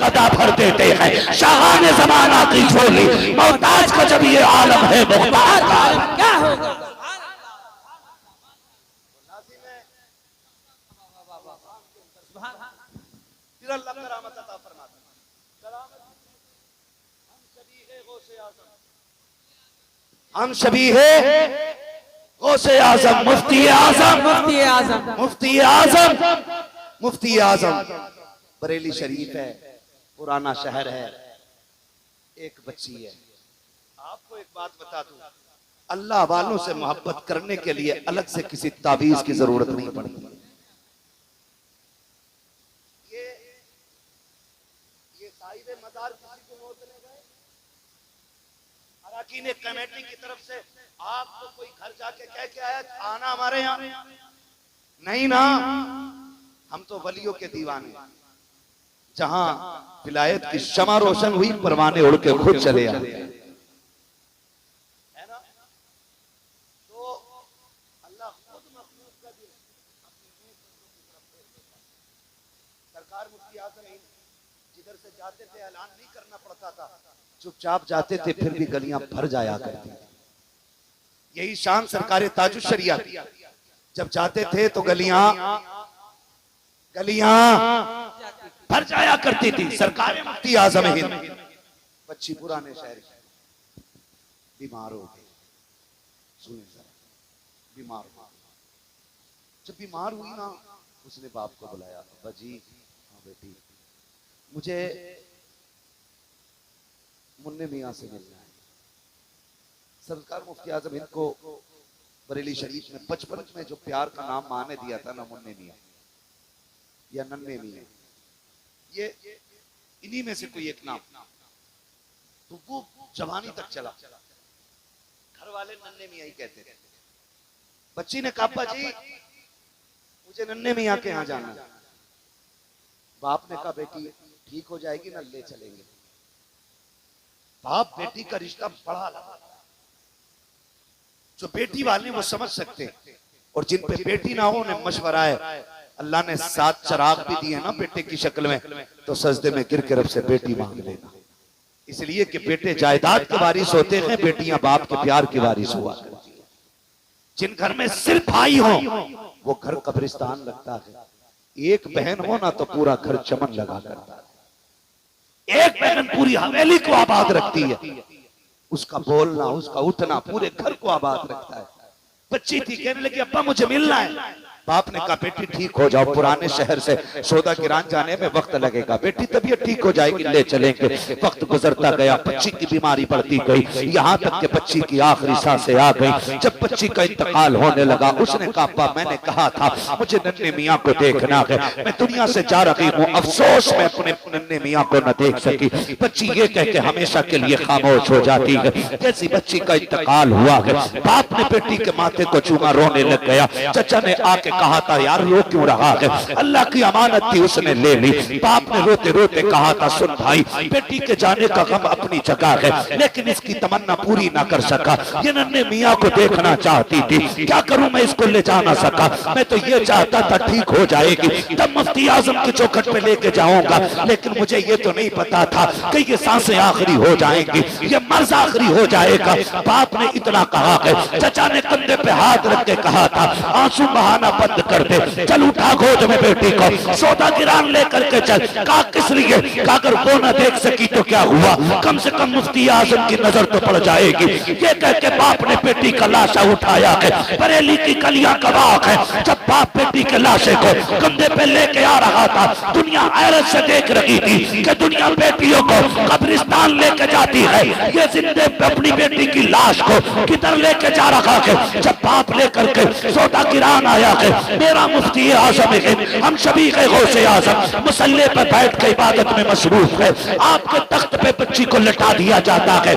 गदा भर देते हैं। शाहाने ज़माना की झोली मोहताज का जब ये आलम है मुख्तार का आलम क्या होगा। हम सभी है गौसे आजम मुफ्ती आजम मुफ्ती आजम मुफ्ती आजम मुफ्ती आजम। बरेली शरीफ है, पुराना शहर है, एक बच्ची है। आपको एक बात बता दूं, अल्लाह वालों से मोहब्बत करने के लिए अलग से किसी ताबीज की जरूरत नहीं पड़ती। ये साहिब मदार किसी को मोहतने गए, अरकान कमेटी की तरफ से आपको कोई घर जाके कह के आया आना हमारे यहाँ? नहीं ना, हम तो वलियों के दीवाने। जहां विलायत की शमा रोशन हुई, परवाने उड़ के खुद चले आए, है ना? तो अल्लाह खुद मखलूक का दिल अपनी नेक बंदों की तरफ भेज देता है। सरकार मुफ्ती आजम जिधर से जाते थे ऐलान नहीं करना पड़ता था, चुपचाप जाते थे, फिर भी गलियां भर जाया करती थी। यही शान सरकार ताजुश शरिया, जब जाते थे तो गलियां भर जाया करती थी। सरकार मुफ्ती आजम हिंद बच्ची पुराने शहर बीमार हो गई, सुने जरा, बीमार हो गई। जब बीमार हुई ना, उसने बाप को बुलाया, अब्बा जी, हाँ बेटी, मुझे मुन्ने मियाँ से मिलना है। सरकार मुफ्ती आजम हिंद को बरेली शरीफ में बचपन में जो प्यार का नाम माँ ने दिया था ना, मुन्ने मियाँ या नन्हे मियाँ, ये इन्हीं में से कोई एक नाम। तो वो जवानी तक चला, घर वाले नन्हे मियाँ ही कहते थे। बच्ची ने कहा, अब्बा जी मुझे नन्हे मियाँ के यहाँ जाना है। बाप ने कहा, बेटी ठीक हो जाएगी ना, ले चलेंगे। बाप बेटी का रिश्ता बड़ा लगा। जो बेटी वाले वो समझ सकते, और जिन पे बेटी ना हो उन्हें मशवरा है। अल्लाह ने 7 चिराग भी दिए ना बेटे की शक्ल में, तो सजदे में गिर के रब से बेटी मांग लेना। इसलिए कि बेटे जायदाद के वारिस होते हैं, बेटियां बाप के प्यार की वारिस हुआ करती है। जिन घर में सिर्फ भाई हो वो घर कब्रिस्तान लगता है। एक बहन हो ना तो पूरा घर चमन लगा करता है। एक बहन पूरी हवेली को आबाद रखती है, उसका बोलना, उसका उठना पूरे घर को आबाद रखता है। बच्ची थी, कहने लगी, अब्बा मुझे मिलना है। बाप ने कहा, बेटी ठीक हो जाओ, पुराने शहर से सौदा गिरान जाने में वक्त लगेगा, बेटी तबीयत ठीक हो जाएगी, ले चलेंगे। वक्त गुजरता गया, बच्ची की बीमारी बढ़ती गई, यहाँ तक कि बच्ची की आखिरी सांसें आ गई। जब बच्ची का इंतकाल होने लगा, उसने कहा, अब्बा मैंने कहा था मुझे नन्हे मियाँ को देखना है, मैं दुनिया से जा रही हूँ, अफसोस मैं अपने नन्हे मियाँ को न देख सकी। बच्ची ये कह के हमेशा के लिए खामोश हो जाती है। जैसी बच्ची का इंतकाल हुआ है, बाप ने बेटी के माथे को चूमा, रोने लग गया। चचा ने आके कहा था, यार रो क्यों रहा है, अल्लाह की अमानत थी उसने ले ली। बाप ने रोते रोते कहा था, सुन भाई, बेटी के जाने का गम अपनी जगह है, लेकिन इसकी तमन्ना पूरी ना कर सका। ये नन्हे मियाँ को देखना चाहती थी, क्या करूं मैं, इसको ले जा ना सका। मैं तो ये चाहता था ठीक हो जाएगी, तब मुफ्ती आजम के चौखट पे लेके जाऊंगा, लेकिन मुझे ये तो नहीं पता था कि ये सांसें आखिरी हो जाएंगी, ये मर्ज आखिरी हो जाएगा। बाप ने इतना कहा है। चचा ने कंधे पे हाथ रख के कहा था, आंसू बहाना बंद कर दे, चल उठा गोद में बेटी को, सौदा गिरान लेकर के चल। कहा किस लिए? कहा अगर वो न देख सकी तो क्या हुआ, कम से कम मुफ्ती आजम की नजर तो पड़ जाएगी। ये कह के बाप ने बेटी का लाशा उठाया है। बरेली की गलियां गवाह है, जब बाप बेटी के लाशे को कंधे पे लेके आ रहा था, दुनिया हैरत से देख रही थी कि दुनिया बेटियों को कब्रिस्तान लेके जाती है, ये जिंदे अपनी बेटी की लाश को किधर लेके जा रहा है। जब बाप लेकर के सौदा गिरान आया है, मेरा मुफ्ती आजम है, हम सभी के गौसे आजम मुसल्ले पर बैठ के इबादत में मसरूफ है। आपके तख्त पे बच्ची को लटा दिया जाता है,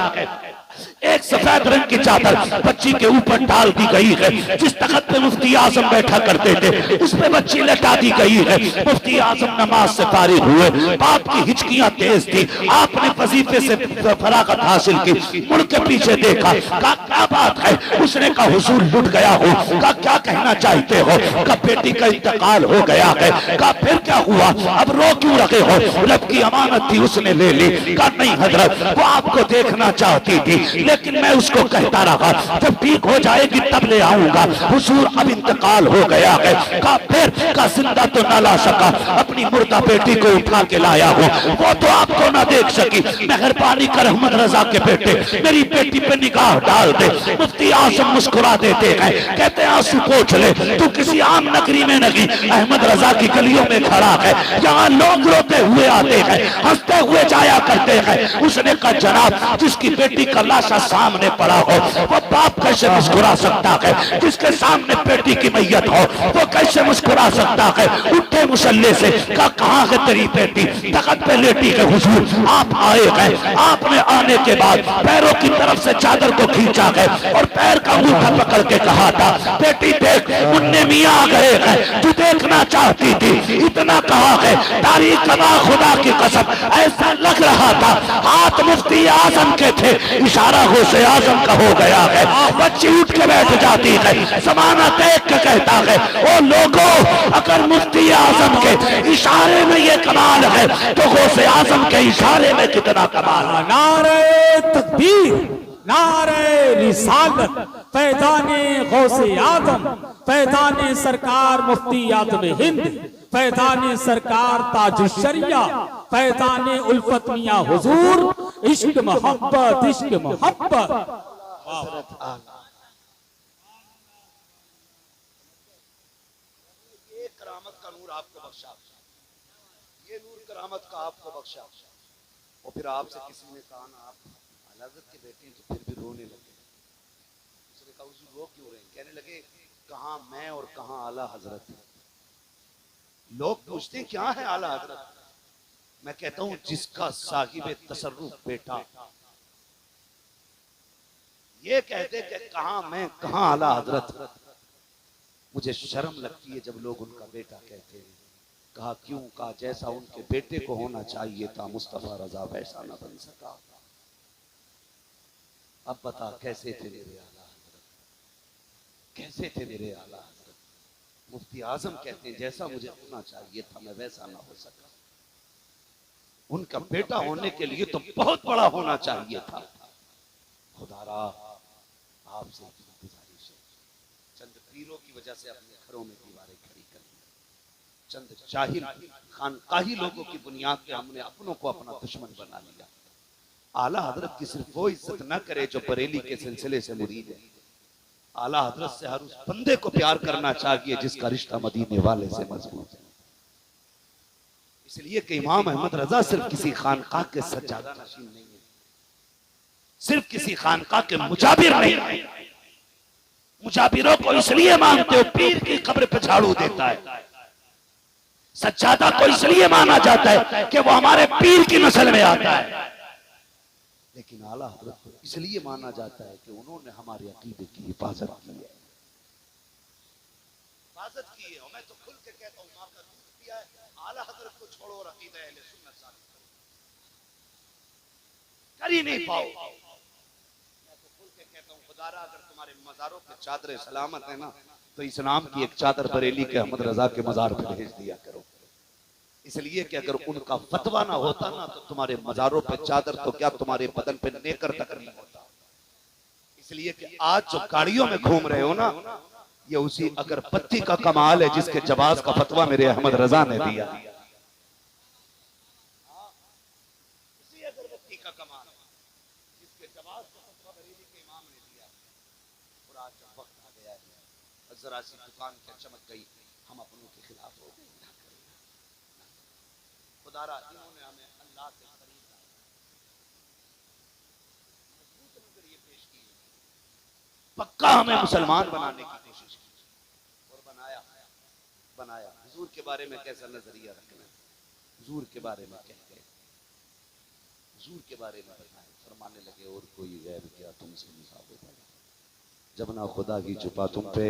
एक सफेद रंग की चादर बच्ची के ऊपर डाल दी गई है। जिस तख्त पे मुफ्ती आजम बैठा करते थे उस पे बच्ची लटा दी गई है। मुफ्ती आजम नमाज से फारिग हुए, बाप की हिचकियां तेज थी, आपने वजीफे से फरागत हासिल की, मुड़ के पीछे देखा, कहा क्या बात है? उसने कहा हुजूर लुट गया हो। कहा क्या कहना चाहते हो? कहा बेटी का इंतकाल हो गया है। कहा फिर क्या हुआ? अब रो क्यों रहे हो? रब की अमानत थी उसने ले ली। कहा नहीं हजरत, वो आपको देखना चाहती थी लेकिन मैं उसको कहता रहा जब ठीक हो जाएगी तब ले आऊंगा। हुजूर अब इंतकाल हो गया है। कहा फिर? का जिंदा तो न ला सका, अपनी मुर्दा बेटी को उठा के लाया हूं, वो तो आपको ना देख सकी। मेहरबानी कर अहमद रजा के बेटे मेरी बेटी पे निगाह डाल दे। मुफ्ती आजम मुस्कुरा देते हैं, कहते हैं आंसू पोंछ ले, तू किसी आम नगरी में नहीं अहमद रजा की गलियों में खड़ा है, यहाँ लोग रोते हुए आते हैं, हंसते हुए जाया करते हैं। उसने कहा जनाब जिसकी बेटी का लाशा सामने पड़ा हो वो बाप कैसे मुस्कुरा सकता है? जिसके सामने बेटी की मैयत हो वो कैसे मुस्कुरा सकता है? उठे मुसल्ले से, कहा कहाँ है तेरी बेटी? तख्त पे लेटी है हुजूर, आप आए हैं। आपने आने के बाद पैरों की तरफ से चादर को खींचा है और पैर का अंगूठा पकड़ के कहा था बेटी देख मुन्ने मियां आ गए हैं, तू देखना चाहती थी, इतना कहा है। तारीख कमा खुदा की कसम ऐसा लग रहा था हाथ मुफ्ती आजम के थे, इशारा गौसे आजम का हो गया है। बच्ची उठ के बैठ जाती है, जमाना देख के कहता है ओ लोगों अगर मुफ्ती आजम के इशारे में ये कमाल है तो गौसे आजम के इशारे में कितना कमाल है। नारे तकबीर, नारे रिसालत, पैदाने गौसे आजम, पैदाने सरकार मुफ्ती आजम हिंद, पैदाने सरकार ताजुशरिया, पैदाने उल्फत मियां हुजूर, इश्क मोहब्बत, इश्क मोहब्बत। ये करामत का नूर आपको बख्शा, ये नूर करामत का आपको बख्शा। और फिर आपसे किसी ने कहा ना आप हज़रत के बेटे हैं, तो फिर भी रोने लगे। उसने कहा हुजूर रो क्यों रहे? कहने लगे कहां मैं और कहां आला हजरत है। लोग पूछते हैं क्या है आला हजरत? मैं कहता हूं जिसका साहिब तसर्रुफ बेटा ये कहते कि कहां मैं कहां आला हजरत, मुझे शर्म लगती है जब लोग उनका बेटा कहते हैं। कहा क्यों? कहा जैसा उनके बेटे को होना चाहिए था मुस्तफा रजा वैसा न बन सका। अब बता कैसे थे मेरे आला हजरत, कैसे थे मेरे आला हजरत? मुफ्ती आजम कहते हैं जैसा मुझे होना चाहिए था मैं वैसा ना हो सका। उनका बेटा होने के लिए तो बहुत बड़ा होना चाहिए था। खुदारा आपसे गुजारिश है, चंद पीरों की वजह से अपने घरों में दीवारें खड़ी कर दी, चंद जाहिल खानकाही लोगों की बुनियाद पे हमने अपनों को अपना दुश्मन बना लिया। आला हजरत की सिर्फ वो इज्जत न करे जो बरेली के सिलसिले से मुरीद है। आला हजरत से हर उस बंदे को प्यार करना चाहिए जिसका रिश्ता मदीने वाले से मजबूत है। इसलिए कि इमाम अहमद रजा सिर्फ किसी खानकाह के सज्जादा नशीन नहीं है, सिर्फ किसी खानकाह के मुजाबिर नहीं है। मुजाबिरों को इसलिए मानते हो पीर की कब्र पे झाड़ू देता है, सज्जादा को इसलिए माना जाता है कि वो हमारे पीर की नस्ल में आता है। लेकिन आला हजरत को इसलिए माना जाता है कि उन्होंने हमारे अकीदे की हिफाजत की है, हिफाजत की है। और मैं तो खुल के कहता हूँ माँ का दूध पिया है, आला हजरत को छोड़ो और अकीदा अहले सुन्नत साबित कर ही नहीं पाओ। मैं तो खुल के कहता हूँ खुदारा अगर तुम्हारे मजारों पे चादर सलामत है ना तो इस्लाम की एक चादर बरेली के अहमद रजा के मजार पे भेज दिया करो। इसलिए कि अगर उनका फतवा ना होता ना तो तुम्हारे मजारों पे चादर तो क्या तुम्हारे बदन पे नेकर तक नहीं होता। इसलिए कि आज जो गाड़ियों में घूम रहे हो ना ये उसी अगरबत्ती का कमाल है जिसके जवाब का फतवा मेरे अहमद रजा ने दिया। उसी अगरबत्ती का कमाल जिसके जवाब का फतवा बरेली के इमाम ने दिया। और आज जब वक्त आ गया है जरा सी दुकान क्या चमक गई हम अपनों के खिलाफ हो गए। खुदारा इन्होंने हमें अल्लाह से खरीदा, मजबूत नजरिए पेश किए, पक्का हमें मुसलमान बनाने की कोशिश की और बनाया। हुजूर के बारे में कैसा नजरिया रखना है, हुजूर के बारे में कह गए, हुजूर के बारे में बताएं। फरमाने लगे और कोई गैब क्या तुमसे नहीं साबित है, जब ना खुदा की छुपा तुम पे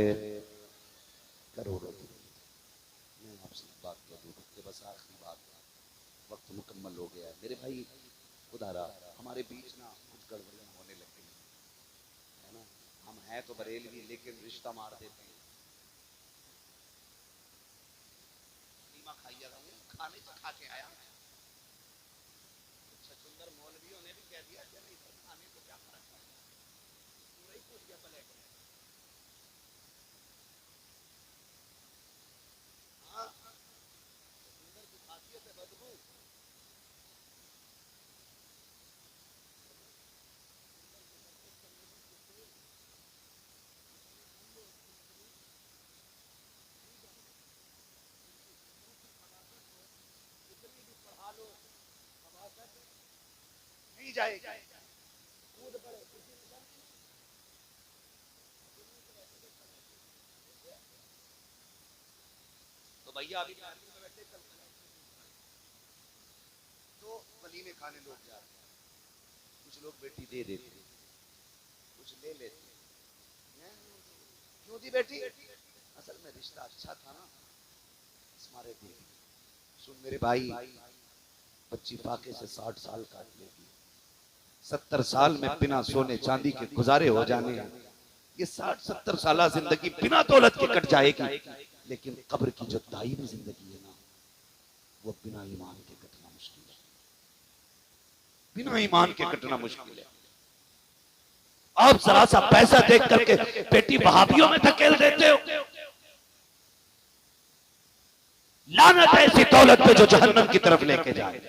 करोड़ों की। मैं आपसे एक बात कह दूं कि बस आखिरी बात, वक्त मुकम्मल हो गया है मेरे भाई। खुदा रहा हमारे बीच ना कुछ गड़बड़ियां होने लग गई है ना। हम हैं तो बरेलवी लेकिन रिश्ता मार देते हैं। कीमा खाइएगा, खाने से खा के आया। सुंदर मौलवियों ने भी कह दिया कि नहीं सर, खाने को क्या फर्क पड़ता है, पूरा ही पूछ गया प्लेट में। हाँ, सुंदर की खासियत है बदबू। नहीं जाएगी, कूद पड़े किसी ने कर दी। तो भैया अभी पार्किंग में बैठे चल तो वलीमे खाने लोग जा रहे हैं, कुछ लोग बेटी दे देते, कुछ ले लेते। क्यों दी बेटी? असल में रिश्ता अच्छा था ना, मारे दी। सुन मेरे भाई, बच्ची फाके से 60 साल काट लेगी, 70 साल में बिना सोने चांदी के गुजारे हो जाने। ये 60-70 साल जिंदगी बिना दौलत के कट जाएगी, लेकिन कब्र की जो दायमी जिंदगी है ना, वो बिना ईमान के कटना मुश्किल है। बिना ईमान के कटना मुश्किल है। आप जरा सा पैसा देख करके बेटी वहाबियों में धकेल देते हो। लानत है ऐसी दौलत पे जो जहन्नम की तरफ लेके जाए।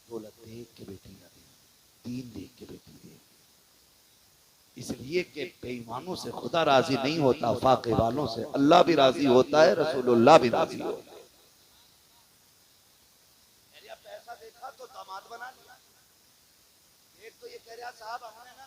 दौलत देख के बेटी ना दे, दीन देख के बेटी दे। इसलिए कि बेईमानों से खुदा राजी नहीं होता, फाके वालों से अल्लाह भी राजी होता है, रसूलुल्लाह भी राजी होता है। पैसा देखा तो दामाद बना लिया। एक तो ये कह रहा साहब हमने ना